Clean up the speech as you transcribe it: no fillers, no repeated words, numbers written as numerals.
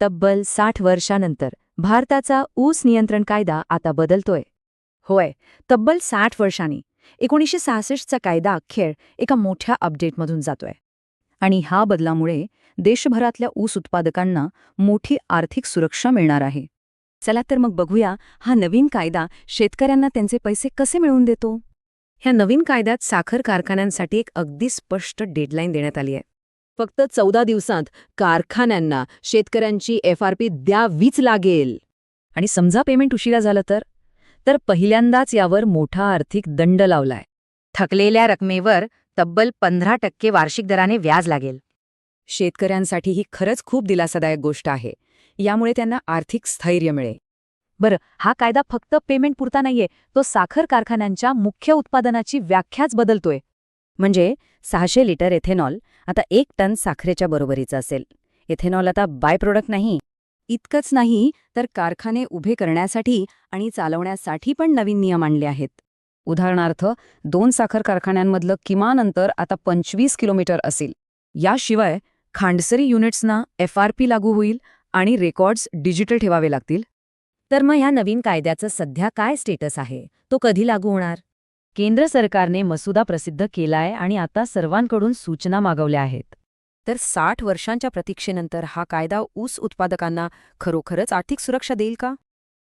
तब्बल 60 वर्षानंतर भारताचा ऊस नियंत्रण कायदा आता बदलतोय. होय, तब्बल 60 वर्षांनी 1966चा कायदा अखेर एका मोठ्या अपडेटमधून जातोय. आणि ह्या बदलामुळे देशभरातल्या ऊस उत्पादकांना मोठी आर्थिक सुरक्षा मिळणार आहे. चला तर मग बघूया हा नवीन कायदा शेतकऱ्यांना त्यांचे पैसे कसे मिळवून देतो. ह्या नवीन कायद्यात साखर कारखान्यांसाठी एक अगदी स्पष्ट डेडलाईन देण्यात आली आहे. फक्त 14 दिवसांत कारखान्यांना शेतकऱ्यांची FRP द्यावीच लागेल. आणि समजा पेमेंट उशिरा झालं तर पहिल्यांदाच यावर मोठा आर्थिक दंड लावलाय. थकलेल्या रकमेवर तब्बल 15% वार्षिक दराने व्याज लागेल. शेतकऱ्यांसाठी ही खरंच खूप दिलासादायक गोष्ट आहे. यामुळे त्यांना आर्थिक स्थैर्य मिळेल. बरं, हा कायदा फक्त पेमेंट पुरता नाहीये, तो साखर कारखान्यांच्या मुख्य उत्पादनाची व्याख्याच बदलतोय. म्हणजे 600 लिटर इथेनॉल आता 1 टन साखरेच्या बरोबरीचं असेल. इथेनॉल आता बाय प्रोडक्ट नाही. इतकंच नाही तर कारखाने उभे करण्यासाठी आणि चालवण्यासाठी पण नवीन नियम आणले आहेत. उदाहरणार्थ 2 साखर कारखान्यांमधलं किमान अंतर आता 25 किलोमीटर असेल. याशिवाय खांडसरी युनिट्सना FRP लागू होईल आणि रेकॉर्ड्स डिजिटल ठेवावे लागतील. तर मग ह्या नवीन कायद्याचं सध्या काय स्टेटस आहे? तो कधी लागू होणार? केंद्र सरकारने मसुदा प्रसिद्ध केलाय आणि आता सर्वांकडून सूचना मागवल्या आहेत. तर 60 वर्षांच्या प्रतीक्षेनंतर हा कायदा ऊस उत्पादकांना खरोखरच आर्थिक सुरक्षा देईल का?